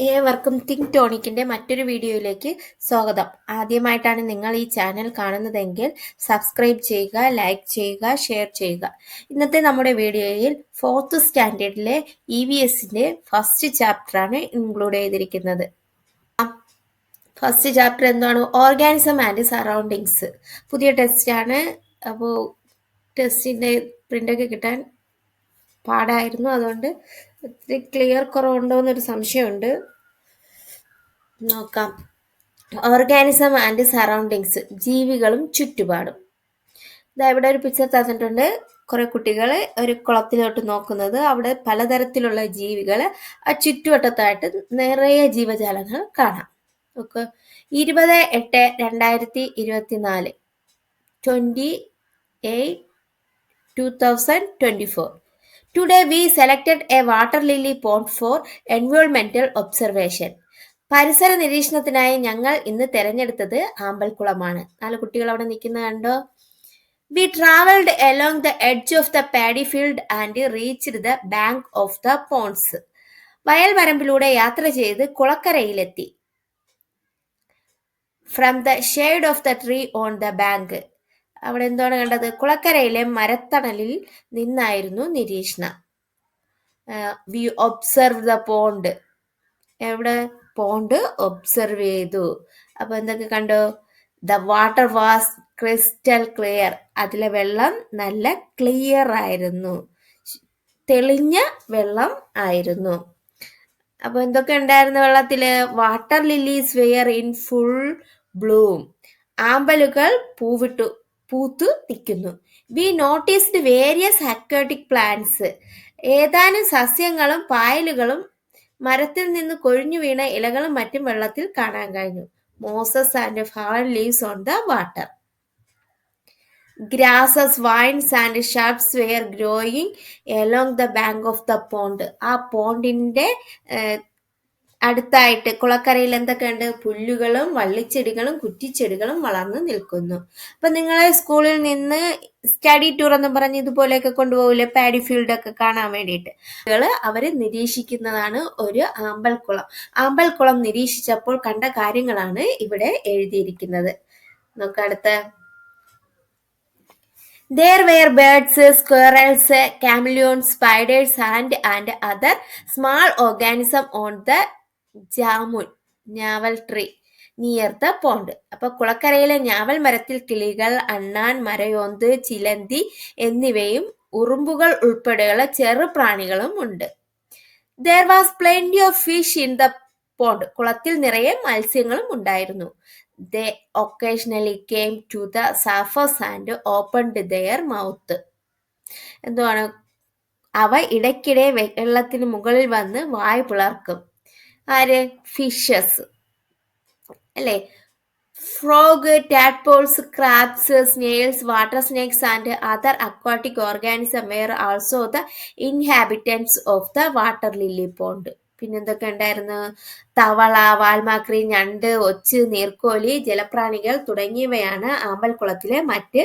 ഏവർക്കും തിങ്ക് ടോണിക്കിൻ്റെ മറ്റൊരു വീഡിയോയിലേക്ക് സ്വാഗതം. ആദ്യമായിട്ടാണ് നിങ്ങൾ ഈ ചാനൽ കാണുന്നതെങ്കിൽ സബ്സ്ക്രൈബ് ചെയ്യുക, ലൈക്ക് ചെയ്യുക, ഷെയർ ചെയ്യുക. ഇന്നത്തെ നമ്മുടെ വീഡിയോയിൽ 4th സ്റ്റാൻഡേർഡിലെ EVSൻ്റെ ഫസ്റ്റ് ചാപ്റ്ററാണ് ഇൻക്ലൂഡ് ചെയ്തിരിക്കുന്നത്. ഫസ്റ്റ് ചാപ്റ്റർ എന്താണ്? Organism and surroundings. പുതിയ ടെസ്റ്റാണ്. അപ്പോൾ ടെസ്റ്റിൻ്റെ പ്രിൻ്റൊക്കെ കിട്ടാൻ പാടായിരുന്നു. അതുകൊണ്ട് ഒത്തിരി ക്ലിയർ കുറവുണ്ടോ എന്നൊരു സംശയമുണ്ട്. നോക്കാം. ഓർഗാനിസം ആൻഡ് സറൗണ്ടിങ്സ്, ജീവികളും ചുറ്റുപാടും. ഇവിടെ ഒരു പിക്ചർ തന്നിട്ടുണ്ട്. കുറെ കുട്ടികൾ ഒരു കുളത്തിലോട്ട് നോക്കുന്നത്. അവിടെ പലതരത്തിലുള്ള ജീവികൾ, ആ ചുറ്റുവട്ടത്തായിട്ട് നിറയെ ജീവജാലങ്ങൾ കാണാം. നോക്ക്, 20/8/2024 2024. Today we selected a water lily pond for environmental observation. പരിസര നിരീക്ഷണത്തിനായി ഞങ്ങൾ ഇന്ന് തിരഞ്ഞെടുത്തത് ആമ്പൽക്കുളമാണ്. 4 കുട്ടികൾ അവിടെ നിൽക്കുന്നത് കണ്ടോ? We traveled along the edge of the paddy field and reached the bank of the ponds. വയൽ വരമ്പിലൂടെ യാത്ര ചെയ്ത് കുളക്കരയിലെത്തി. From the shade of the tree on the bank. അവിടെ എന്താണ് കണ്ടത്? കുളക്കരയിലെ മരത്തണലിൽ നിന്നായിരുന്നു നിരീക്ഷണം. We observed the pond. എവിടെ? പോണ്ട് ഒബ്സർവ് ചെയ്തു. അപ്പൊ എന്തൊക്കെ കണ്ടു? The water was crystal clear. അതിലെ വെള്ളം നല്ല ക്ലിയർ ആയിരുന്നു, തെളിഞ്ഞ വെള്ളം ആയിരുന്നു. അപ്പൊ എന്തൊക്കെ ഉണ്ടായിരുന്നു വെള്ളത്തില്? Water lilies were in full bloom. ആമ്പലുകൾ പൂത്തു നിൽക്കുന്നു. We noticed various aquatic plants. ഏതാനും സസ്യങ്ങളും പായലുകളും മരത്തിൽ നിന്ന് കൊഴിഞ്ഞു വീണ ഇലകളും മറ്റും വെള്ളത്തിൽ കാണാൻ കഴിഞ്ഞു. Mosses and fallen leaves on the water. Grasses, vines and shrubs were growing along the bank of the pond. ആ പോണ്ടിന്റെ അടുത്തായിട്ട് കുളക്കരയിൽ എന്തൊക്കെയുണ്ട്? പുല്ലുകളും വള്ളിച്ചെടികളും കുറ്റിച്ചെടികളും വളർന്നു നിൽക്കുന്നു. അപ്പൊ നിങ്ങളെ സ്കൂളിൽ നിന്ന് സ്റ്റഡി ടൂർ എന്ന് പറഞ്ഞ് ഇതുപോലെയൊക്കെ കൊണ്ടുപോകില്ലേ, പാഡി ഫീൽഡ് ഒക്കെ കാണാൻ വേണ്ടിയിട്ട്. അവര് നിരീക്ഷിക്കുന്നതാണ് ഒരു ആമ്പൽക്കുളം. ആമ്പൽക്കുളം നിരീക്ഷിച്ചപ്പോൾ കണ്ട കാര്യങ്ങളാണ് ഇവിടെ എഴുതിയിരിക്കുന്നത്. നോക്കടുത്ത. There were birds, squirrels, chameleons, spiders, and other small organisms on the jamun ഞാവൽ ട്രീ നിയർ ദ പോണ്ട്. അപ്പൊ കുളക്കരയിലെ ഞാവൽ മരത്തിൽ കിളികൾ, അണ്ണാൻ, മരയോന്ത്, ചിലന്തി എന്നിവയും ഉറുമ്പുകൾ ഉൾപ്പെടെയുള്ള ചെറുപ്രാണികളും ഉണ്ട്. There was plenty of fish in the pond. കുളത്തിൽ നിറയെ മത്സ്യങ്ങളും ഉണ്ടായിരുന്നു. They occasionally came to the surface and opened their mouth. എന്തുവാണ്? അവ ഇടയ്ക്കിടെ വെള്ളത്തിന് മുകളിൽ വന്ന് വായ് പിളർക്കും. ആര്? ഫിഷസ് അല്ലേ? Frog, tadpoles, crabs, snails, water snakes and other aquatic organism were also the inhabitants of the water lily pond. പിന്നെന്തൊക്കെ ഉണ്ടായിരുന്നു? തവള, വാൽമാക്രി, ഞണ്ട്, ഒച്ച്, നീർക്കോലി, ജലപ്രാണികൾ തുടങ്ങിയവയാണ് ആമ്പൽക്കുളത്തിലെ മറ്റ്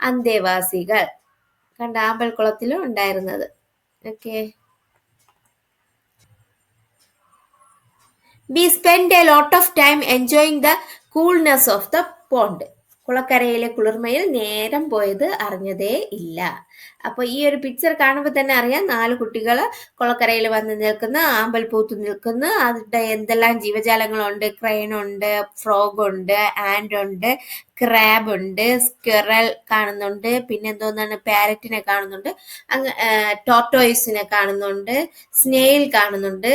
അന്തേവാസികൾ. കണ്ട ആമ്പൽക്കുളത്തിലും ഉണ്ടായിരുന്നത്. Okay. We spent a lot of time enjoying the coolness of the pond. കുളക്കരയിലെ കുളിർമയിൽ നേരം പോയത് അറിഞ്ഞതേ ഇല്ല. അപ്പൊ ഈ ഒരു പിക്ചർ കാണുമ്പോൾ തന്നെ അറിയാം, 4 കുട്ടികൾ കുളക്കരയിൽ വന്ന് നിൽക്കുന്ന, ആമ്പൽ പൂത്തു നിൽക്കുന്ന. അതിന്റെ എന്തെല്ലാം ജീവജാലങ്ങളുണ്ട്? ക്രെയിൻ ഉണ്ട്, ഫ്രോഗ് ഉണ്ട്, ആൻഡ് ഉണ്ട്, ക്രാബ് ഉണ്ട്, സ്ക്വിറൽ കാണുന്നുണ്ട്, പിന്നെ എന്തോന്നാണ്, പാരറ്റിനെ കാണുന്നുണ്ട്, ടോർട്ടോയിസിനെ കാണുന്നുണ്ട്, സ്നെയിൽ കാണുന്നുണ്ട്,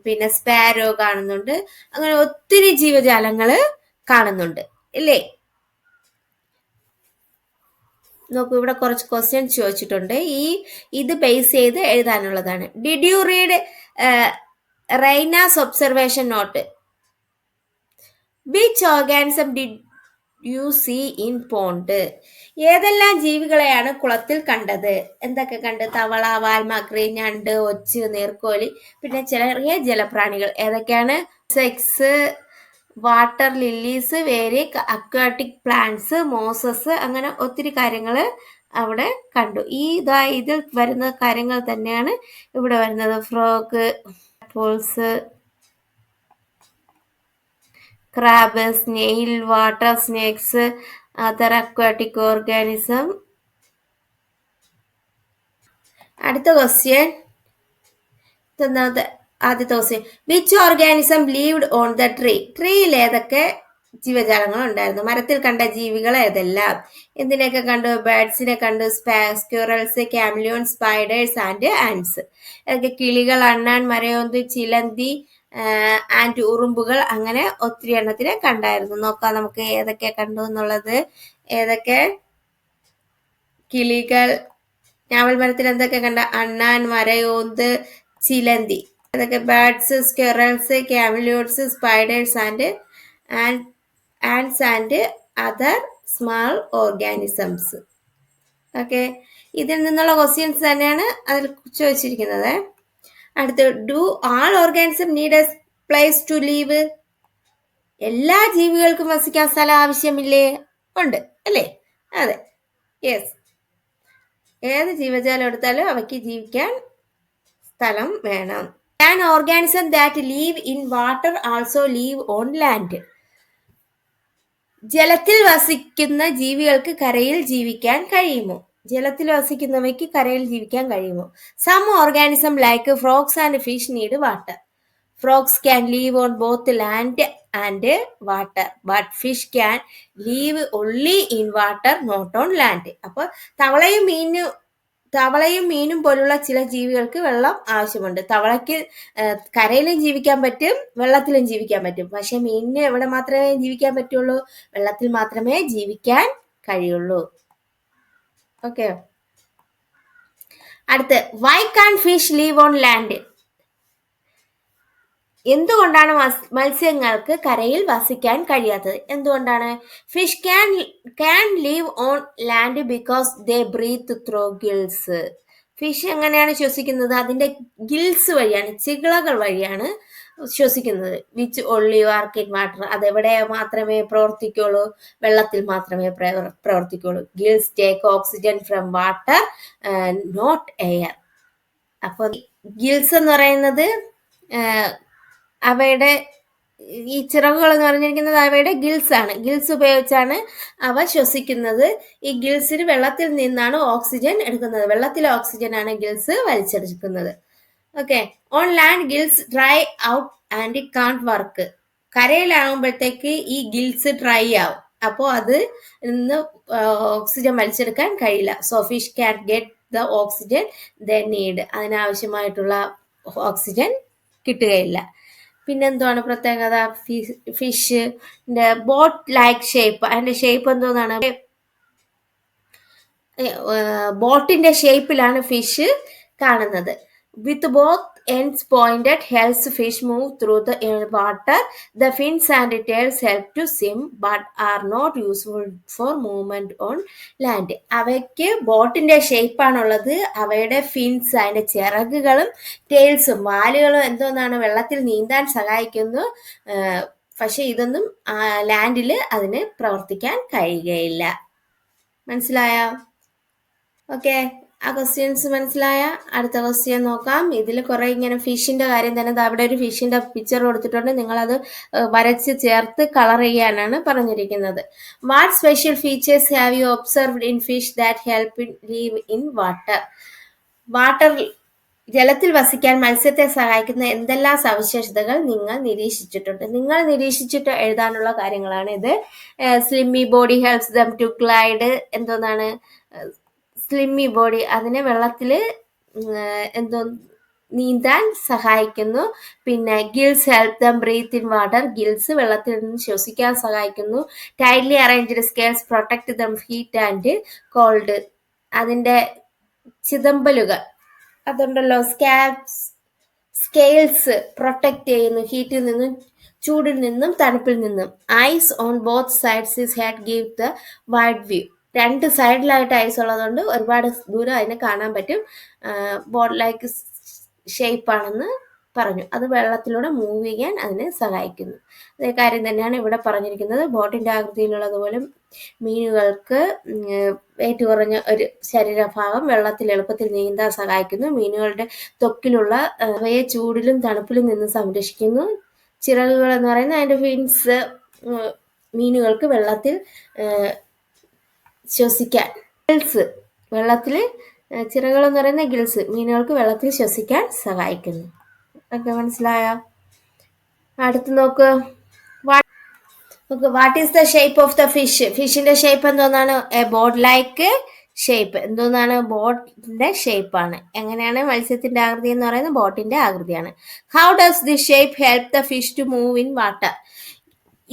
പിന്നെ സ്പാരോ കാണുന്നുണ്ട്. അങ്ങനെ ഒത്തിരി ജീവജാലങ്ങള് കാണുന്നുണ്ട് ഇല്ലേ? നോക്കൂ, ഇവിടെ കുറച്ച് ക്വസ്റ്റ്യൻസ് ചോദിച്ചിട്ടുണ്ട്. ഇത് ബേസ് ചെയ്ത് എഴുതാനുള്ളതാണ്. Did you read Raina's observation note? Which organism did you see in pond? ഏതെല്ലാം ജീവികളെയാണ് കുളത്തിൽ കണ്ടത്? എന്തൊക്കെ കണ്ട്? തവള, വാൽമാക്രി, ഞണ്ട്, ഒച്ച്, നീർക്കോലി, പിന്നെ ചെറിയ ജലപ്രാണികൾ. ഏതൊക്കെയാണ്? Sedges, water lilies, very aquatic plants, mosses, അങ്ങനെ ഒത്തിരി കാര്യങ്ങൾ അവിടെ കണ്ടു. ഇതിൽ വരുന്ന കാര്യങ്ങൾ തന്നെയാണ് ഇവിടെ വരുന്നത്. Frog, poles, crab, snail, water snakes, other aquatic organism. അടുത്ത ക്വസ്റ്റ്യൻ, ആദ്യത്തെ question, which organism lived on the tree? ട്രീയിൽ ഏതൊക്കെ ജീവജാലങ്ങൾ ഉണ്ടായിരുന്നു? മരത്തിൽ കണ്ട ജീവികൾ ഏതെല്ലാം? എന്തിനൊക്കെ കണ്ടു? ബേർഡ്സിനെ കണ്ടു, സ്ക്യൂറൽസ്, ക്യാമിലിയോൺ, സ്പൈഡേഴ്സ് ആൻഡ് ആൻസ്. ഏതൊക്കെ? കിളികൾ, അണ്ണാൻ, മരയോന്ത്, ചിലന്തി ആൻഡ് ഉറുമ്പുകൾ. അങ്ങനെ ഒത്തിരി എണ്ണത്തിനെ കണ്ടായിരുന്നു. നോക്കാം നമുക്ക് ഏതൊക്കെ കണ്ടു എന്നുള്ളത്. ഏതൊക്കെ? കിളികൾ. ഞാവൽ മരത്തിൽ എന്തൊക്കെ കണ്ട? അണ്ണാൻ, മരയോന്ത്, ചിലന്തി. ഏതൊക്കെ? Birds, squirrels, chameleons, spiders and ants and other small organisms. Okay, ഇതിൽ നിന്നുള്ള ക്വസ്റ്റ്യൻസ് തന്നെയാണ് അതിൽ ചോദിച്ചിരിക്കുന്നത്. അടുത്ത്, do all organism need a place to live? എല്ലാ ജീവികൾക്കും വസിക്കാൻ സ്ഥലം ആവശ്യമില്ലേ? ഉണ്ട് അല്ലേ? അതെ, യെസ്. ഏത് ജീവജാലം എടുത്താലും അവയ്ക്ക് ജീവിക്കാൻ സ്ഥലം വേണം. Can organism that live in water also live on land? ജലത്തിൽ വസിക്കുന്ന ജീവികൾക്ക് കരയിൽ ജീവിക്കാൻ കഴിയുമോ? ജലത്തിൽ വസിക്കുന്നവയ്ക്ക് കരയിൽ ജീവിക്കാൻ കഴിയുമോ? Some organism like frogs and fish need water. Frogs can live on both land and water, but fish can live only in water, not on land. അപ്പോൾ തവളയും മീനും പോലുള്ള ചില ജീവികൾക്ക് വെള്ളം ആവശ്യമുണ്ട്. തവളയ്ക്ക് കരയിലും ജീവിക്കാൻ പറ്റും, വെള്ളത്തിലും ജീവിക്കാൻ പറ്റും. പക്ഷെ മീനിന് എവിടെ മാത്രമേ ജീവിക്കാൻ പറ്റുള്ളൂ? വെള്ളത്തിൽ മാത്രമേ ജീവിക്കാൻ കഴിയുള്ളൂ. ഓക്കെ, അടുത്ത്, why can fish live on land? എന്തുകൊണ്ടാണ് മത്സ്യങ്ങൾക്ക് കരയിൽ വസിക്കാൻ കഴിയാത്തത്? എന്തുകൊണ്ടാണ്? Fish can live on land because they breathe through gills. Fish എങ്ങനെയാണ് ശ്വസിക്കുന്നത്? അതിന്റെ ഗിൽസ് വഴിയാണ്, ചികിളകൾ വഴിയാണ് ശ്വസിക്കുന്നത്. Which only work in water. അതെവിടെ മാത്രമേ പ്രവർത്തിക്കുള്ളൂ? വെള്ളത്തിൽ മാത്രമേ പ്രവർത്തിക്കുള്ളൂ. Gills take oxygen from water, not air. അപ്പൊ ഗിൽസ് എന്ന് പറയുന്നത് അവയുടെ ഈ ചിറകുകൾ എന്ന് പറഞ്ഞിരിക്കുന്നത് അവയുടെ ഗിൽസ് ആണ്. ഗിൽസ് ഉപയോഗിച്ചാണ് അവ ശ്വസിക്കുന്നത്. ഈ ഗിൽസിന് വെള്ളത്തിൽ നിന്നാണ് ഓക്സിജൻ എടുക്കുന്നത്. വെള്ളത്തിലെ ഓക്സിജൻ ആണ് ഗിൽസ് വലിച്ചെടുക്കുന്നത്. Okay, on land gills dry out and can't work. കരയിലാകുമ്പോഴത്തേക്ക് ഈ ഗിൽസ് ഡ്രൈ ആവും. അപ്പോൾ അത് നിന്ന് ഓക്സിജൻ വലിച്ചെടുക്കാൻ കഴിയില്ല. So fish can get the oxygen they need. അതിനാവശ്യമായിട്ടുള്ള ഓക്സിജൻ കിട്ടുകയില്ല. പിന്നെന്താണ് പ്രത്യേകത? ഫിഷിന്റെ ബോട്ട് ലൈക്ക് ഷേപ്പ്. അതിന്റെ ഷേപ്പ് എന്തോന്നാണ്? ബോട്ടിന്റെ ഷേപ്പിലാണ് ഫിഷ് കാണുന്നത്. With both ends pointed helps fish move through the water. The fins and tails help to swim but are not useful for movement on land. അവയ്ക്ക് ബോട്ടിന്റെ ഷേപ്പാണുള്ളത്. അവയുടെ ഫിൻസ്, അതിന്റെ ചിറകുകളും ടെയിൽസും, വാലുകളും എന്തോന്നാണ്? വെള്ളത്തിൽ നീന്താൻ സഹായിക്കുന്നു. പക്ഷെ ഇതൊന്നും ലാൻഡിൽ അതിന് പ്രവർത്തിക്കാൻ കഴിയുകയില്ല. മനസ്സിലായോ? ഓക്കെ, ആ ക്വസ്റ്റ്യൻസ് മനസ്സിലായ? അടുത്ത ക്വസ്റ്റ്യൻ നോക്കാം. ഇതിൽ കുറെ ഇങ്ങനെ ഫിഷിന്റെ കാര്യം തന്നെ, അവിടെ ഒരു ഫിഷിന്റെ പിക്ചർ കൊടുത്തിട്ടുണ്ട്. നിങ്ങളത് വരച്ച് ചേർത്ത് കളർ ചെയ്യാനാണ് പറഞ്ഞിരിക്കുന്നത്. What special features have you observed in fish that help leave in water? ജലത്തിൽ വസിക്കാൻ മത്സ്യത്തെ സഹായിക്കുന്ന എന്തെല്ലാം സവിശേഷതകൾ നിങ്ങൾ നിരീക്ഷിച്ചിട്ടുണ്ട്? നിങ്ങൾ നിരീക്ഷിച്ചിട്ട് എഴുതാനുള്ള കാര്യങ്ങളാണ് ഇത്. Slimy body helps them to glide. എന്തോന്നാണ് സ്ലിമ്മി ബോഡി? അതിനെ വെള്ളത്തിൽ നീന്താൻ സഹായിക്കുന്നു. പിന്നെ gills help them breathe in water. Gills വെള്ളത്തിൽ നിന്ന് ശ്വസിക്കാൻ സഹായിക്കുന്നു. Tightly arranged scales protect them heat and cold. അതിന്റെ ചിതമ്പലുകൾ അതുണ്ടല്ലോ, സ്കെയിൽസ് പ്രൊട്ടക്ട് ചെയ്യുന്നു ഹീറ്റിൽ നിന്നും, ചൂടിൽ നിന്നും, തണുപ്പിൽ നിന്നും. Ice on both sides is head give the wide view. രണ്ട് സൈഡിലായിട്ട് ഐസ് ഉള്ളതുകൊണ്ട് ഒരുപാട് ദൂരം അതിനെ കാണാൻ പറ്റും. ബോട്ട് ലൈക്ക് ഷേപ്പ് ആണെന്ന് പറഞ്ഞു. അത് വെള്ളത്തിലൂടെ മൂവ് ചെയ്യാൻ അതിനെ സഹായിക്കുന്നു. അതേ കാര്യം തന്നെയാണ് ഇവിടെ പറഞ്ഞിരിക്കുന്നത്. ബോട്ടിന്റെ ആകൃതിയിലുള്ളതുപോലെ മീനുകൾക്ക് വെയിറ്റ് കുറഞ്ഞ ഒരു ശരീരഭാഗം വെള്ളത്തിൽ എളുപ്പത്തിൽ നീന്താൻ സഹായിക്കുന്നു. മീനുകളുടെ ത്വക്കിലുള്ള അവയെ ചൂടിലും തണുപ്പിലും നിന്ന് സംരക്ഷിക്കുന്നു. ചിറകുകൾ എന്ന് പറയുന്നത് അതിന്റെ ഫിൻസ് മീനുകൾക്ക് വെള്ളത്തിൽ ശ്വസിക്കാൻ ഗിൽസ്, വെള്ളത്തിൽ ചിറകുകളെന്ന് പറയുന്ന ഗിൽസ് മീനുകൾക്ക് വെള്ളത്തിൽ ശ്വസിക്കാൻ സഹായിക്കുന്നു. ഒക്കെ മനസ്സിലായോ? അടുത്ത് നോക്ക്. What is the shape of the fish? ഫിഷിന്റെ ഷേപ്പ് എന്തോന്നാണ്? A boat like shape. എന്തോന്നാണ്? ബോട്ടിന്റെ ഷേപ്പാണ്. എങ്ങനെയാണ്? മത്സ്യത്തിന്റെ ആകൃതി എന്ന് പറയുന്നത് ബോട്ടിന്റെ ആകൃതിയാണ്. How does the shape help the fish to move in water?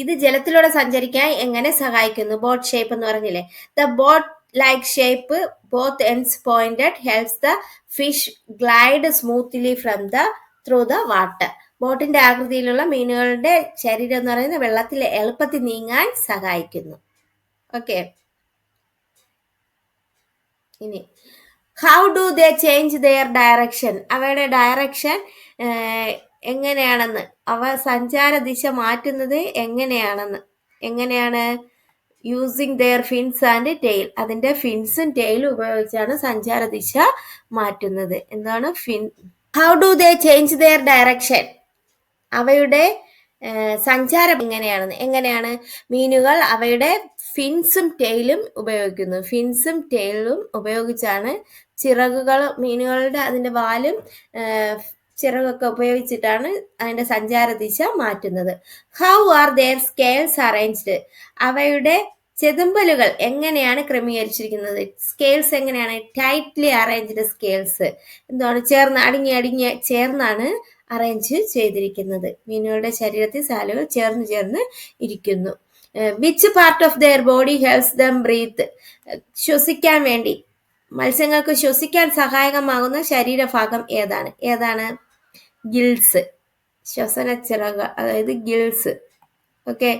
ഇത് ജലത്തിലൂടെ സഞ്ചരിക്കാൻ എങ്ങനെ സഹായിക്കുന്നു? ബോട്ട് ഷേപ്പ് എന്ന് പറഞ്ഞില്ലേ. The boat like shape both ends pointed helps the fish glide smoothly from the through the water. ബോട്ടിന്റെ ആകൃതിയിലുള്ള മീനുകളുടെ ശരീരം എന്ന് പറയുന്നത് വെള്ളത്തിൽ എളുപ്പത്തിൽ നീങ്ങാൻ സഹായിക്കുന്നു. ഓക്കെ, ഇനി how do they change their direction? അവയുടെ ഡയറക്ഷൻ എങ്ങനെയാണെന്ന്, അവ സഞ്ചാര ദിശ മാറ്റുന്നത് എങ്ങനെയാണ്? Using their fins and tail. അതിന്റെ ഫിൻസും ടെയിലും ഉപയോഗിച്ചാണ് സഞ്ചാര ദിശ മാറ്റുന്നത്. എന്താണ് fin? How do they change their direction? അവയുടെ സഞ്ചാരം എങ്ങനെയാണ്? മീനുകൾ അവയുടെ ഫിൻസും ടെയിലും ഉപയോഗിക്കുന്നു. ഫിൻസും ടെയിലും ഉപയോഗിച്ചാണ് ചിറകുകൾ, മീനുകളുടെ അതിന്റെ വാലും ചിറകൊക്കെ ഉപയോഗിച്ചിട്ടാണ് അതിന്റെ സഞ്ചാര ദിശ മാറ്റുന്നത്. How are their scales arranged? അവയുടെ ചെതുമ്പലുകൾ എങ്ങനെയാണ് ക്രമീകരിച്ചിരിക്കുന്നത്? സ്കെയിൽസ് എങ്ങനെയാണ്? Tightly arranged scales. എന്താണ്? അടിങ്ങി ചേർന്നാണ് അറേഞ്ച് ചെയ്തിരിക്കുന്നത്. മീനുകളുടെ ശരീരത്തിൽ സാലുകൾ ചേർന്ന് ഇരിക്കുന്നു. Which part of their body helps them breathe? ശ്വസിക്കാൻ വേണ്ടി, മത്സ്യങ്ങൾക്ക് ശ്വസിക്കാൻ സഹായകമാകുന്ന ശരീരഭാഗം ഏതാണ്? ഗിൽസ്, ശ്വസന ചിറക്, അതായത് ഗിൽസ്. ഓക്കെ,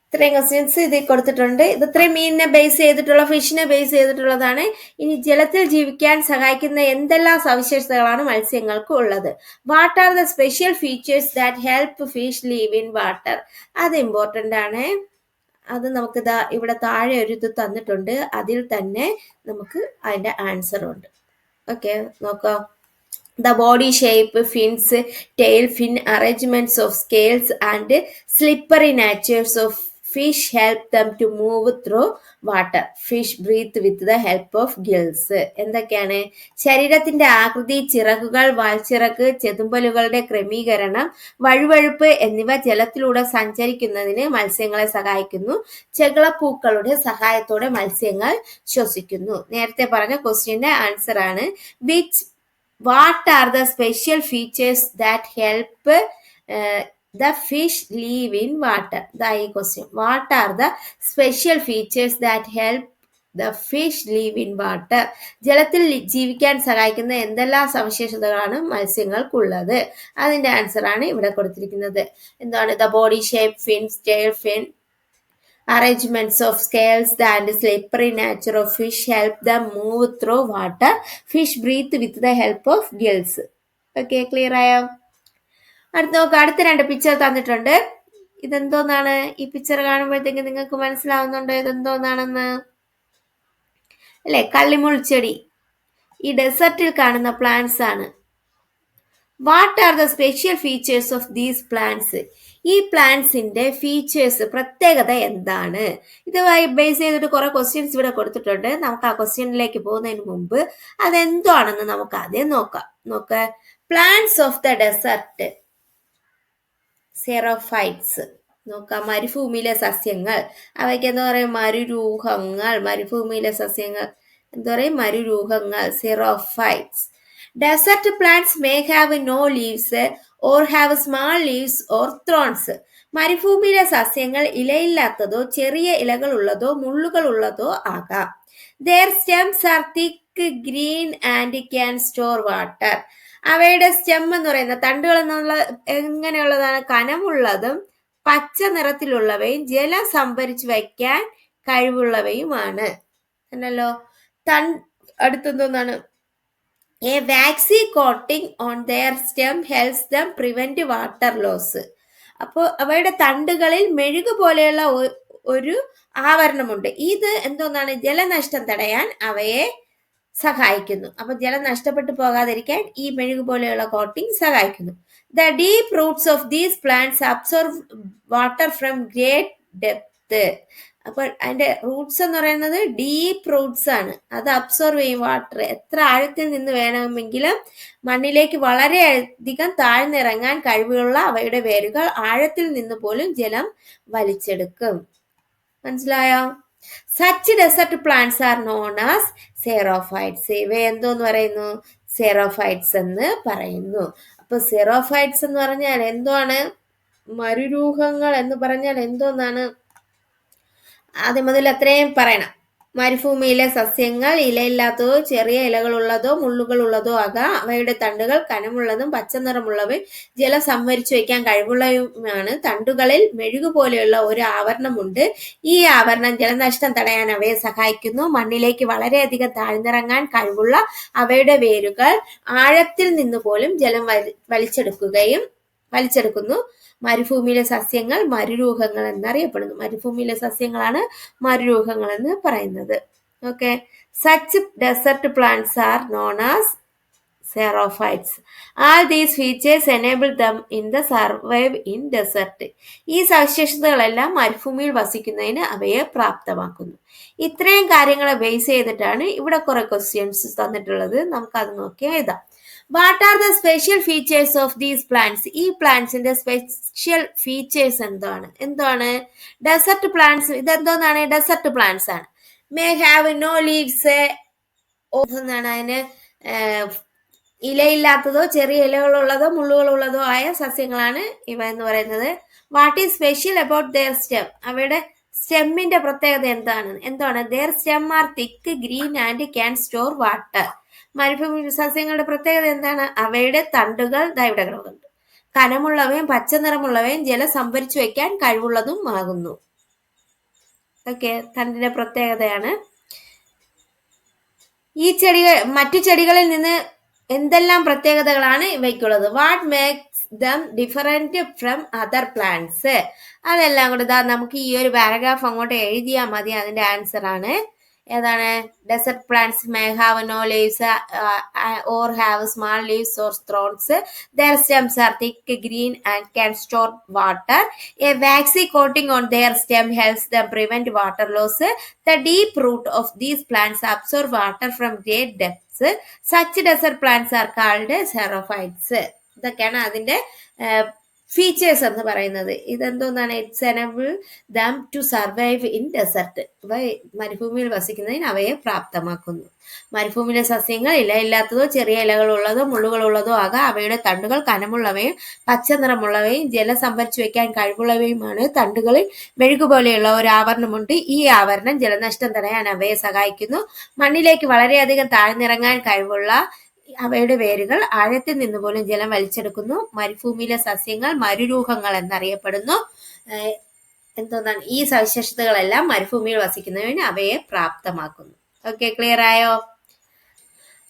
ഇത്രയും ക്വസ്റ്റ്യൻസ് ഇതിൽ കൊടുത്തിട്ടുണ്ട്. ഇത് ഇത്രയും മീനിനെ ബേസ് ചെയ്തിട്ടുള്ള, ഫിഷിനെ ബേസ് ചെയ്തിട്ടുള്ളതാണ്. ഇനി ജലത്തിൽ ജീവിക്കാൻ സഹായിക്കുന്ന എന്തെല്ലാം സവിശേഷതകളാണ് മത്സ്യങ്ങൾക്ക് ഉള്ളത്? What are the special features that help fish leave in water? അത് ഇമ്പോർട്ടൻ്റ് ആണ്. അത് നമുക്ക് ഇവിടെ താഴെ ഒരു ഇത് തന്നിട്ടുണ്ട്. അതിൽ തന്നെ നമുക്ക് അതിന്റെ ആൻസർ ഉണ്ട്. ഓക്കെ, നോക്കാം. The body shape, fins, tail, fin arrangements of scales and slippery natures of fish help them to move through water. Fish breathe with the help of gills. എന്തൊക്കെയാണ്? ശരീരത്തിന്റെ ആകൃതി, ചിറകുകൾ, വാൽച്ചിറക്, ചെതുമ്പലുകളുടെ ക്രമീകരണം, വഴുവഴുപ്പ് എന്നിവ ജലത്തിലൂടെ സഞ്ചരിക്കുന്നതിന് മത്സ്യങ്ങളെ സഹായിക്കുന്നു. ചെകിളപ്പൂക്കളുടെ സഹായത്തോടെ മത്സ്യങ്ങൾ ശ്വസിക്കുന്നു. നേരത്തെ പറഞ്ഞ ക്വസ്റ്റ്യന്റെ ആൻസർ ആണ്. What are the special features that help the fish live in water? The question. What are the special features that help the fish live in water? ജലത്തിൽ ജീവിക്കാൻ സഹായിക്കുന്ന എന്തെല്ലാം സവിശേഷതകളാണ് മത്സ്യങ്ങൾക്കുള്ളത്? അതിന്റെ ആൻസർ ആണ് ഇവിടെ കൊടുത്തിരിക്കുന്നത്. എന്താണ്? The body shape, fins, tail, fin arrangements of scales and slippery nature of fish help them move through water. Fish breathe with the help of gills. Okay, clear ആയോ? അടുത്ത രണ്ട് പിക്ചർ തന്നിട്ടുണ്ട്. ഇതെന്തോന്നാണ്? ഈ പിക്ചർ കാണുമ്പോഴത്തേക്ക് നിങ്ങൾക്ക് മനസ്സിലാവുന്നുണ്ടോ ഇതെന്തോന്നാണെന്ന്? അല്ലെ, കള്ളിമുൾച്ചെടി. ഈ ഡെസർട്ടിൽ കാണുന്ന പ്ലാന്റ്സ് ആണ്. What are the special features of these plants? ഈ പ്ലാന്റ്സിന്റെ ഫീച്ചേഴ്സ്, പ്രത്യേകത എന്താണ്? ഇതുമായി ബേസ് ചെയ്തിട്ട് കുറെ ക്വസ്റ്റ്യൻസ് ഇവിടെ കൊടുത്തിട്ടുണ്ട്. നമുക്ക് ആ ക്വസ്റ്റ്യനിലേക്ക് പോകുന്നതിന് മുമ്പ് അതെന്താണെന്ന് നമുക്ക് ആദ്യം നോക്കാം. Plants of the desert, xerophytes. നോക്കാം. മരുഭൂമിയിലെ സസ്യങ്ങൾ, അവയ്ക്ക് എന്താ പറയുക? മരുരൂഹങ്ങൾ. മരുഭൂമിയിലെ സസ്യങ്ങൾ എന്താ പറയുക? മരുരൂഹങ്ങൾ, സെറോഫൈറ്റ്സ്. Desert plants may have no leaves or have small leaves or thorns. മരുഭൂമിയിലെ സസ്യങ്ങൾ ഇലയില്ലാത്തതോ ചെറിയ ഇലകൾ ഉള്ളതോ മുള്ളുകൾ ഉള്ളതോ ആകാം. Their stems are thick, green and can store water. അവയുടെ സ്റ്റെം എന്ന് പറയുന്ന തണ്ടുകൾ എന്നുള്ള എങ്ങനെയുള്ളതാണ്? കനമുള്ളതും പച്ച നിറത്തിലുള്ളവയും ജലം സംഭരിച്ചു വയ്ക്കാൻ കഴിവുള്ളവയുമാണ്. എന്നല്ലോ. അടുത്തെന്തോന്നാണ്? A waxy coating on their stem helps them prevent water loss. അപ്പോൾ അവയുടെ തണ്ടുകളിൽ മെഴുകു പോലെയുള്ള ഒരു ആവരണമുണ്ട്. ഇത് എന്തോന്നാണ്? ജലനഷ്ടം തടയാൻ അവയെ സഹായിക്കുന്നു. അപ്പൊ ജലം നഷ്ടപ്പെട്ടു പോകാതിരിക്കാൻ ഈ മെഴുക് പോലെയുള്ള കോട്ടിംഗ് സഹായിക്കുന്നു. The deep Roots of these plants absorb water from great depth. അപ്പോൾ അതിന്റെ റൂട്ട്സ് എന്ന് പറയുന്നത് ഡീപ്പ് റൂട്ട്സ് ആണ്. അത് അബ്സോർവ് ചെയ്യും വാട്ടർ. എത്ര ആഴത്തിൽ നിന്ന് വേണമെങ്കിലും മണ്ണിലേക്ക് വളരെയധികം താഴ്ന്നിറങ്ങാൻ കഴിവുള്ള അവയുടെ വേരുകൾ ആഴത്തിൽ നിന്ന് പോലും ജലം വലിച്ചെടുക്കും. മനസ്സിലായോ? Such desert plants are known as xerophytes. ഇവ എന്തോന്ന് പറയുന്നു? സെറോഫൈറ്റ്സ് എന്ന് പറയുന്നു. അപ്പൊ സെറോഫൈറ്റ്സ് എന്ന് പറഞ്ഞാൽ എന്താണ്? മരുരൂഹങ്ങൾ എന്ന് പറഞ്ഞാൽ എന്തോന്നാണ്? ആദ്യം മുതൽ അത്രയും പറയണം. മരുഭൂമിയിലെ സസ്യങ്ങൾ ഇലയില്ലാത്തതോ ചെറിയ ഇലകളുള്ളതോ മുള്ളുകളുള്ളതോ ആകാം. അവയുടെ തണ്ടുകൾ കനമുള്ളതും പച്ചനിറമുള്ളവയും ജലം സംഭരിച്ചു വയ്ക്കാൻ കഴിവുള്ളവയുമാണ്. തണ്ടുകളിൽ മെഴുകു പോലെയുള്ള ഒരു ആവരണമുണ്ട്. ഈ ആവരണം ജലനഷ്ടം തടയാൻ അവയെ സഹായിക്കുന്നു. മണ്ണിലേക്ക് വളരെയധികം താഴ്ന്നിറങ്ങാൻ കഴിവുള്ള അവയുടെ വേരുകൾ ആഴത്തിൽ നിന്ന് പോലും ജലം വലിച്ചെടുക്കുന്നു. മരുഭൂമിയിലെ സസ്യങ്ങൾ മരുരൂഹങ്ങൾ എന്നറിയപ്പെടുന്നു. മരുഭൂമിയിലെ സസ്യങ്ങളാണ് മരുരൂഹങ്ങൾ എന്ന് പറയുന്നത്. Okay, such desert plants are known as xerophytes. All these features enable them in the survive in desert. ഈ സവിശേഷതകളെല്ലാം മരുഭൂമിയിൽ വസിക്കുന്നതിന് അവയെ പ്രാപ്തമാക്കുന്നു. ഇത്രയും കാര്യങ്ങളെ ബേസ് ചെയ്തിട്ടാണ് ഇവിടെ കുറെ ക്വസ്റ്റ്യൻസ് തന്നിട്ടുള്ളത്. നമുക്കത് നോക്കി എഴുതാം. What are the special features of these plants? ഈ പ്ലാന്റ്സിന്റെ സ്പെഷ്യൽ ഫീച്ചേഴ്സ് എന്താണ്? Desert plants. ഇതെന്തോന്നാണ്? ഡെസർട്ട് പ്ലാന്റ്സ് ആണ്. May have no leaves. എന്താണ് അതിന്? ഇലയില്ലാത്തതോ ചെറിയ ഇലകളുള്ളതോ മുള്ളുകളുള്ളതോ ആയ സസ്യങ്ങളാണ് ഇവ എന്ന് പറയുന്നത്. What is special about their stem? അവയുടെ സ്റ്റെമ്മിന്റെ പ്രത്യേകത എന്താണ്? Their stem are thick, green and can store water. മരുഭൂമി സസ്യങ്ങളുടെ പ്രത്യേകത എന്താണ്? അവയുടെ തണ്ടുകൾ ഇവിടെ കിടക്കുന്നുണ്ട്. കനമുള്ളവയും പച്ചനിറമുള്ളവയും ജലം സംഭരിച്ചു വയ്ക്കാൻ കഴിവുള്ളതും ആകുന്നു. ഓക്കെ, തണ്ടിന്റെ പ്രത്യേകതയാണ്. ഈ മറ്റു ചെടികളിൽ നിന്ന് എന്തെല്ലാം പ്രത്യേകതകളാണ് ഇവയ്ക്കുള്ളത്? What makes them different from other plants? അതെല്ലാം കൂടെ നമുക്ക് ഈ ഒരു പാരഗ്രാഫ് അങ്ങോട്ട് എഴുതിയാൽ മതി. അതിന്റെ ആൻസർ ആണ്. ഏതാണ്? Desert plants may have no leaves or have small leaves or thorns. Their stems are thick, green and can store water. A waxy coating on their stem helps them prevent water loss. The deep root of these plants absorb water from great depths. Such desert plants are called xerophytes. ഇതൊക്കെയാണ് അതിന്റെ features എന്ന് പറയുന്നത്. ഇതെന്തോന്നാണ്? It's enable them to survive in desert. ഇവ മരുഭൂമിയിൽ വസിക്കുന്നതിന് അവയെ പ്രാപ്തമാക്കുന്നു. മരുഭൂമിയിലെ സസ്യങ്ങൾ ഇലയില്ലാത്തതോ ചെറിയ ഇലകളുള്ളതോ മുള്ളുകളുള്ളതോ ആകാം. അവയുടെ തണ്ടുകൾ കനമുള്ളവയും പച്ചനിറമുള്ളവയും ജലം സംഭരിച്ചു വയ്ക്കാൻ കഴിവുള്ളവയുമാണ്. തണ്ടുകളിൽ മെഴുകുപോലെയുള്ള ഒരു ആവരണമുണ്ട്. ഈ ആവരണം ജലനഷ്ടം തടയാൻ അവയെ സഹായിക്കുന്നു. മണ്ണിലേക്ക് വളരെയധികം താഴ്ന്നിറങ്ങാൻ കഴിവുള്ള അവയുടെ വേരുകൾ ആഴത്തിൽ നിന്ന് പോലും ജലം വലിച്ചെടുക്കുന്നു. മരുഭൂമിയിലെ സസ്യങ്ങൾ മരുരൂഹങ്ങൾ എന്നറിയപ്പെടുന്നു. എന്തോന്നാണ്? ഈ സവിശേഷതകളെല്ലാം മരുഭൂമിയിൽ വസിക്കുന്നതിന് അവയെ പ്രാപ്തമാക്കുന്നു. ഓക്കെ, ക്ലിയർ ആയോ?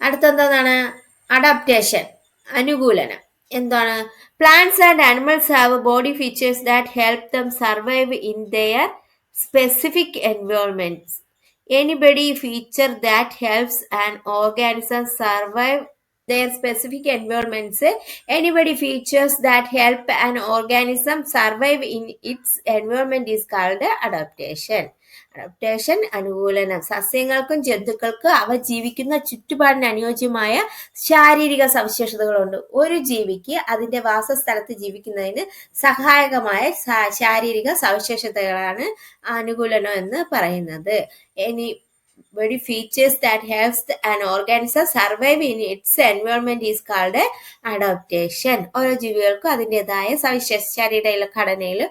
അടുത്തെന്താണ്? അഡാപ്റ്റേഷൻ, അനുകൂലനം. എന്താണ്? Plants and animals have body features that help them survive in their specific environments. Anybody feature that helps an organism survive their specific environments. Anybody features that help an organism survive in its environment is called adaptation. Adaptation, അനുകൂലനം. സസ്യങ്ങൾക്കും ജന്തുക്കൾക്കും അവ ജീവിക്കുന്ന ചുറ്റുപാടിന് അനുയോജ്യമായ ശാരീരിക സവിശേഷതകളുണ്ട്. ഒരു ജീവിക്ക് അതിന്റെ വാസസ്ഥലത്ത് ജീവിക്കുന്നതിന് സഹായകമായ ശാരീരിക സവിശേഷതകളാണ് അനുകൂലനം എന്ന് പറയുന്നത്. Anybody features that helps an organism survive in its environment is called adaptation. ഓരോ ജീവികൾക്കും അതിൻ്റെതായ ശാരീരിക ഘടനയിൽ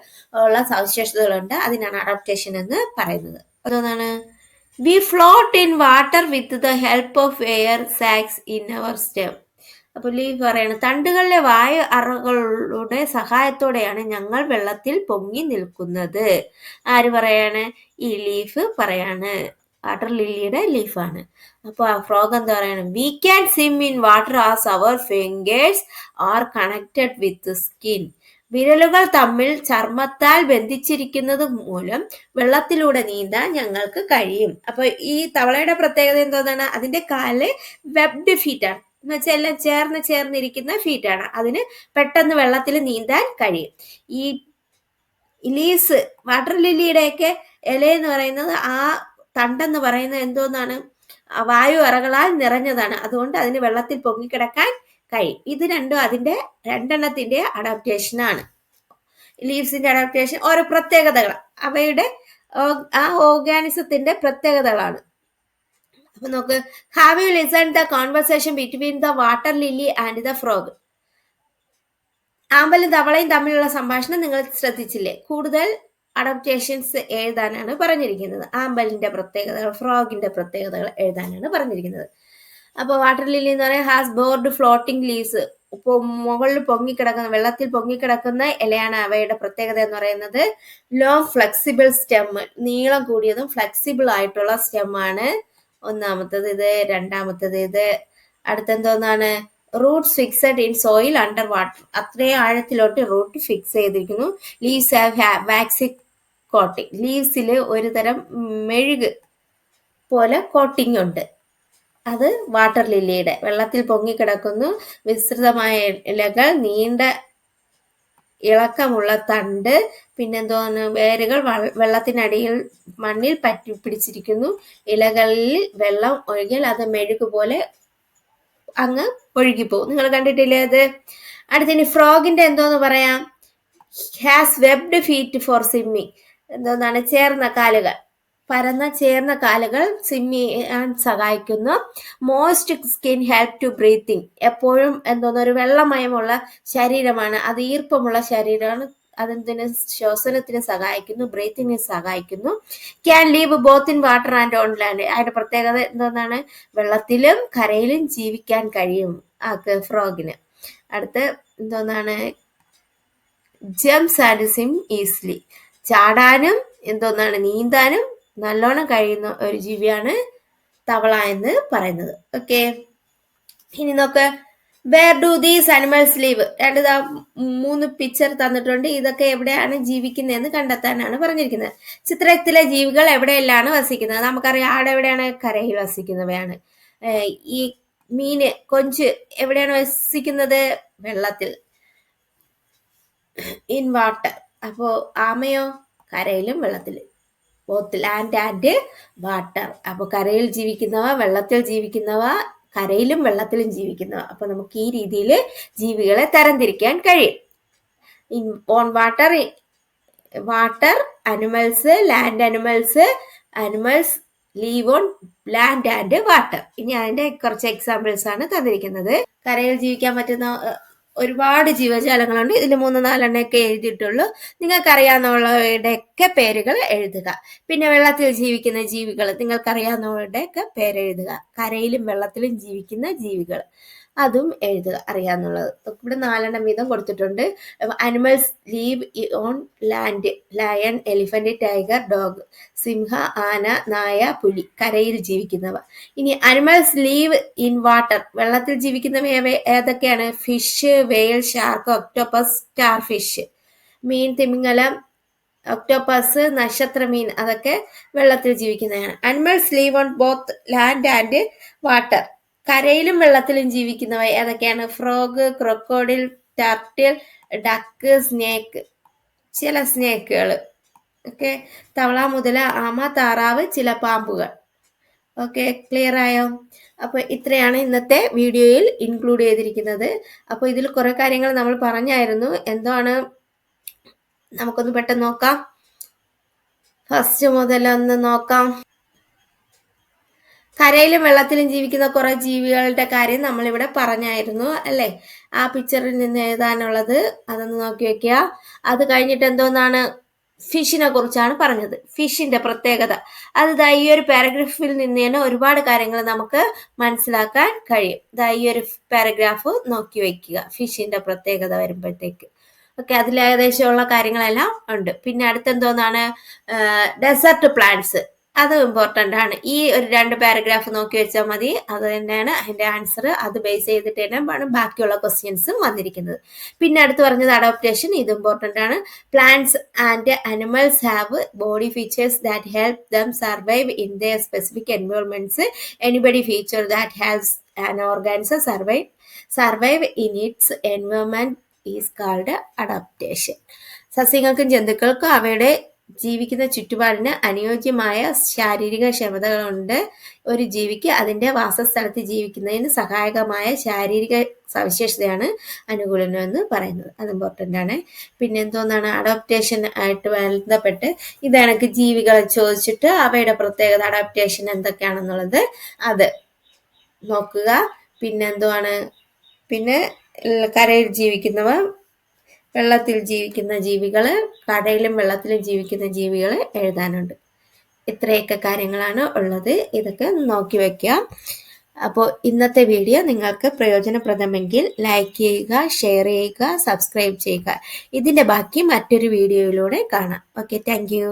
ഉള്ള സവിശേഷതകളുണ്ട്. അതിനാണ് അഡാപ്റ്റേഷൻ എന്ന് പറയുന്നത്. അതാണ് we float in water with the help of air sacs in our stem. അപ്പോൾ ലീഫ് പറയാണ്, തണ്ടുകളിലെ വായു അറകളുടെ സഹായത്തോടെയാണ് ഞങ്ങൾ വെള്ളത്തിൽ പൊങ്ങി നിൽക്കുന്നത്. ആര് പറയാണ്? ഈ ലീഫ് പറയാണ്. വാട്ടർ ലില്ലിയുടെ ലീഫാണ്. അപ്പോൾ ആ ഫ്രോഗ് എന്താ പറയാണ്? We can swim in water as our fingers are connected with skin. വിരലുകൾ തമ്മിൽ ചർമ്മത്താൽ ബന്ധിച്ചിരിക്കുന്നത് മൂലം വെള്ളത്തിലൂടെ നീന്താൻ ഞങ്ങൾക്ക് കഴിയും. അപ്പൊ ഈ തവളയുടെ പ്രത്യേകത എന്തോന്നാണ്? അതിന്റെ കാല് വെബ്ഡ് ഫീറ്റ് ആണ്, എന്ന് വെച്ചാൽ എല്ലാം ചേർന്നിരിക്കുന്ന ഫീറ്റ് ആണ്. അതിന് പെട്ടെന്ന് വെള്ളത്തിൽ നീന്താൻ കഴിയും. ഈ ലീവ്സ്, വാട്ടർ ലില്ലിയുടെയൊക്കെ ഇലയെന്ന് പറയുന്നത്, ആ തണ്ടെന്ന് പറയുന്നത് എന്തോന്നാണ്? വായു അറകളാൽ നിറഞ്ഞതാണ്. അതുകൊണ്ട് അതിന് വെള്ളത്തിൽ പൊങ്ങിക്കിടക്കാൻ കഴിയും. ഇത് രണ്ടെണ്ണത്തിന്റെ അഡാപ്റ്റേഷൻ ആണ്. ലീവ്സിന്റെ അഡാപ്റ്റേഷൻ ഓരോ പ്രത്യേകതകൾ, അവയുടെ ആ ഓർഗാനിസത്തിന്റെ പ്രത്യേകതകളാണ്. അപ്പൊ നോക്ക്, have you listen the conversation between the water lily and the frog? ആമ്പലും തവളയും തമ്മിലുള്ള സംഭാഷണം നിങ്ങൾ ശ്രദ്ധിച്ചില്ലേ? കൂടുതൽ അഡാപ്റ്റേഷൻസ് എഴുതാനാണ് പറഞ്ഞിരിക്കുന്നത്. ആമ്പലിന്റെ പ്രത്യേകതകൾ, ഫ്രോഗിന്റെ പ്രത്യേകതകൾ എഴുതാനാണ് പറഞ്ഞിരിക്കുന്നത്. അപ്പോൾ വാട്ടർ ലില്ലി എന്ന് പറയുന്നത് ഹാസ് ബോർഡ് ഫ്ലോട്ടിംഗ് ലീവ്സ്, മുകളിൽ പൊങ്ങിക്കിടക്കുന്ന, വെള്ളത്തിൽ പൊങ്ങിക്കിടക്കുന്ന ഇലയാണ്. അവയുടെ പ്രത്യേകത എന്ന് പറയുന്നത് ലോങ് ഫ്ലെക്സിബിൾ സ്റ്റെം, നീളം കൂടിയതും ഫ്ലെക്സിബിൾ ആയിട്ടുള്ള സ്റ്റെം ആണ് ഒന്നാമത്തത് ഇത്. രണ്ടാമത്തത് ഇത്. അടുത്തെന്തോന്നാണ്? Roots fixed in soil under water, അത്രയും ആഴത്തിലോട്ട് റൂട്ട് ഫിക്സ് ചെയ്തിരിക്കുന്നു. ലീവ്സ് ഹാവ് വാക്സി കോട്ടിംഗ്, ലീവ്സിൽ ഒരു തരം മെഴുക് പോലെ കോട്ടിംഗ് ഉണ്ട്. അത് വാട്ടർ ലില്ലിയുടെ. വെള്ളത്തിൽ പൊങ്ങിക്കിടക്കുന്നു, വിസ്തൃതമായ ഇലകൾ, നീണ്ട ഇളക്കമുള്ള തണ്ട്, പിന്നെന്തോന്ന്? വേരുകൾ വെള്ളത്തിനടിയിൽ മണ്ണിൽ പറ്റി പിടിച്ചിരിക്കുന്നു. ഇലകളിൽ വെള്ളം ഒഴുകിയാൽ അത് മെഴുകുപോലെ അങ്ങ് ഒഴുകിപ്പോകും. നിങ്ങൾ കണ്ടിട്ടില്ലേ അത്? അടുത്തിന് ഫ്രോഗിന്റെ എന്തോന്ന് പറയാം? Has webbed feet for swimming, എന്തോന്നാണ്? ചേർന്ന കാലുകൾ, ചേർന്ന കാലുകൾ സ്വിമ്മി ചെയ്യാൻ സഹായിക്കുന്നു. Moist skin help to breathing, എപ്പോഴും എന്തോന്ന്? ഒരു വെള്ളമയമുള്ള ശരീരമാണ്, അത് ഈർപ്പമുള്ള ശരീരമാണ്, അതെന്തിന്? ശ്വസനത്തിന് സഹായിക്കുന്നു, ബ്രീത്തിങ്ങിന് സഹായിക്കുന്നു. Can leave both in water and on land, അതിന്റെ പ്രത്യേകത എന്തോന്നാണ്? വെള്ളത്തിലും കരയിലും ജീവിക്കാൻ കഴിയും ആ ഫ്രോഗിന്. അടുത്ത് എന്തോന്നാണ്? ജംപ്സ് ആൻഡ് സ്വിം ഈസിലി, ചാടാനും എന്തോന്നാണ്? നീന്താനും നല്ലോണം കഴിയുന്ന ഒരു ജീവിയാണ് തവള എന്ന് പറയുന്നത്. ഓക്കെ, ഇനി നോക്ക്, where do these animals live? 3 picture തന്നിട്ടുണ്ട്. ഇതൊക്കെ എവിടെയാണ് ജീവിക്കുന്നതെന്ന് കണ്ടെത്താനാണ് പറഞ്ഞിരിക്കുന്നത്. ചിത്രത്തിലെ ജീവികൾ എവിടെയെല്ലാം വസിക്കുന്നത്? നമുക്കറിയാം, ആടെ എവിടെയാണ്? കരയിൽ വസിക്കുന്നവയാണ്. ഈ മീന്, കൊഞ്ച് എവിടെയാണ് വസിക്കുന്നത്? വെള്ളത്തിൽ, ഇൻ വാട്ടർ. അപ്പോ ആമയോ? കരയിലും വെള്ളത്തിലും, ബോത്ത് ലാൻഡ് ആൻഡ് വാട്ടർ. അപ്പൊ കരയിൽ ജീവിക്കുന്നവ, വെള്ളത്തിൽ ജീവിക്കുന്നവ, കരയിലും വെള്ളത്തിലും ജീവിക്കുന്നവ. അപ്പൊ നമുക്ക് ഈ രീതിയിൽ ജീവികളെ തരംതിരിക്കാൻ കഴിയും. On water, water animals, land animals, animals live on land and water. ഇനി അതിന്റെ കുറച്ച് എക്സാമ്പിൾസ് ആണ് തന്നിരിക്കുന്നത്. കരയിൽ ജീവിക്കാൻ പറ്റുന്ന ഒരുപാട് ജീവജാലങ്ങളുണ്ട്. ഇതിൽ 3-4 ഒക്കെ എഴുതിയിട്ടുള്ളൂ. നിങ്ങൾക്കറിയാവുന്നവരുടെയൊക്കെ പേരുകൾ എഴുതുക. പിന്നെ വെള്ളത്തിൽ ജീവിക്കുന്ന ജീവികൾ, നിങ്ങൾക്കറിയാവുന്നവരുടെയൊക്കെ പേരെഴുതുക. കരയിലും വെള്ളത്തിലും ജീവിക്കുന്ന ജീവികൾ, അതും എഴുതുക അറിയാവുന്നുള്ളത്. ഇവിടെ 4 വീതം കൊടുത്തിട്ടുണ്ട്. Animals live on land, lion, elephant, tiger, dog. സിംഹ, ആന, നായ, പുലി. കരയിൽ ജീവിക്കുന്നവ. ഇനി അനിമൽസ് ലീവ് ഇൻ വാട്ടർ, വെള്ളത്തിൽ ജീവിക്കുന്നവ ഏതൊക്കെയാണ്? Fish, whale, shark, octopus, star fish. മീൻ, തിമിംഗലം, ഒക്ടോപ്പസ്, നക്ഷത്രമീൻ, അതൊക്കെ വെള്ളത്തിൽ ജീവിക്കുന്നതാണ്. Animals live on both land and water, കരയിലും വെള്ളത്തിലും ജീവിക്കുന്നവ ഏതൊക്കെയാണ്? Frog, crocodile, turtle, duck, snake. ചില സ്നേക്കുകൾ. ഓക്കെ, തവള, മുതല, ആമ, താറാവ്, ചില പാമ്പുകൾ. ഓക്കെ, ക്ലിയർ ആയോ? അപ്പൊ ഇത്രയാണ് ഇന്നത്തെ വീഡിയോയിൽ ഇൻക്ലൂഡ് ചെയ്തിരിക്കുന്നത്. അപ്പൊ ഇതിൽ കുറെ കാര്യങ്ങൾ നമ്മൾ പറഞ്ഞായിരുന്നു. എന്താണ്? നമുക്കൊന്ന് പെട്ടെന്ന് നോക്കാം. ഫസ്റ്റ് മുതൽ ഒന്ന് നോക്കാം. കരയിലും വെള്ളത്തിലും ജീവിക്കുന്ന കുറെ ജീവികളുടെ കാര്യം നമ്മളിവിടെ പറഞ്ഞായിരുന്നു അല്ലേ? ആ പിക്ചറിൽ നിന്ന് എഴുതാനുള്ളത് അതൊന്ന് നോക്കി വെക്കുക. അത് കഴിഞ്ഞിട്ട് എന്തോന്നാണ്? ഫിഷിനെ കുറിച്ചാണ് പറഞ്ഞത്. ഫിഷിന്റെ പ്രത്യേകത അത് ഈ ഒരു പാരഗ്രാഫിൽ നിന്ന് തന്നെ ഒരുപാട് കാര്യങ്ങൾ നമുക്ക് മനസ്സിലാക്കാൻ കഴിയും. ഈ ഒരു പാരഗ്രാഫ് നോക്കി വെക്കുക, ഫിഷിന്റെ പ്രത്യേകത വരുമ്പോഴത്തേക്ക്. ഓക്കെ, അതിൽ ഏകദേശമുള്ള കാര്യങ്ങളെല്ലാം ഉണ്ട്. പിന്നെ അടുത്തെന്തോന്നാണ്? ഡെസേർട്ട് പ്ലാന്റ്സ്, അത് ഇമ്പോർട്ടൻ്റ് ആണ്. ഈ ഒരു 2 പാരഗ്രാഫ് നോക്കി വെച്ചാൽ മതി. അത് തന്നെയാണ് അതിൻ്റെ ആൻസർ. അത് ബേസ് ചെയ്തിട്ട് തന്നെയാണ് ബാക്കിയുള്ള ക്വസ്റ്റ്യൻസും വന്നിരിക്കുന്നത്. പിന്നെ അടുത്ത് പറഞ്ഞത് അഡോപ്റ്റേഷൻ. ഇത് ഇമ്പോർട്ടൻ്റ് ആണ്. Plants and animals have body features that help them survive in their specific environments. Any body feature that helps an organism survive in its environment is called adaptation. സസ്യങ്ങൾക്കും ജന്തുക്കൾക്കും അവയുടെ ജീവിക്കുന്ന ചുറ്റുപാടിന് അനുയോജ്യമായ ശാരീരിക ക്ഷമതകളുണ്ട്. ഒരു ജീവിക്ക് അതിൻ്റെ വാസസ്ഥലത്ത് ജീവിക്കുന്നതിന് സഹായകമായ ശാരീരിക സവിശേഷതയാണ് അനുകൂലനം എന്ന് പറയുന്നത്. അത് ഇമ്പോർട്ടൻ്റ് ആണ്. പിന്നെ എന്തോന്നാണ് അഡാപ്റ്റേഷൻ ആയിട്ട് ബന്ധപ്പെട്ട് ഇതെനിക്ക് ജീവികളെ ചോദിച്ചിട്ട് അവയുടെ പ്രത്യേകത അഡാപ്റ്റേഷൻ എന്തൊക്കെയാണെന്നുള്ളത് അത് നോക്കുക. പിന്നെ എന്തുവാണ്, പിന്നെ കരയിൽ ജീവിക്കുന്നവ, വെള്ളത്തിൽ ജീവിക്കുന്ന ജീവികൾ, കടയിലും വെള്ളത്തിലും ജീവിക്കുന്ന ജീവികൾ എഴുതാനുണ്ട്. ഇത്രയൊക്കെ കാര്യങ്ങളാണ് ഉള്ളത്. ഇതൊക്കെ നോക്കി വയ്ക്കാം. അപ്പോൾ ഇന്നത്തെ വീഡിയോ നിങ്ങൾക്ക് പ്രയോജനപ്രദമെങ്കിൽ ലൈക്ക് ചെയ്യുക, ഷെയർ ചെയ്യുക, സബ്സ്ക്രൈബ് ചെയ്യുക. ഇതിൻ്റെ ബാക്കി മറ്റൊരു വീഡിയോയിലൂടെ കാണാം. Okay, thank you.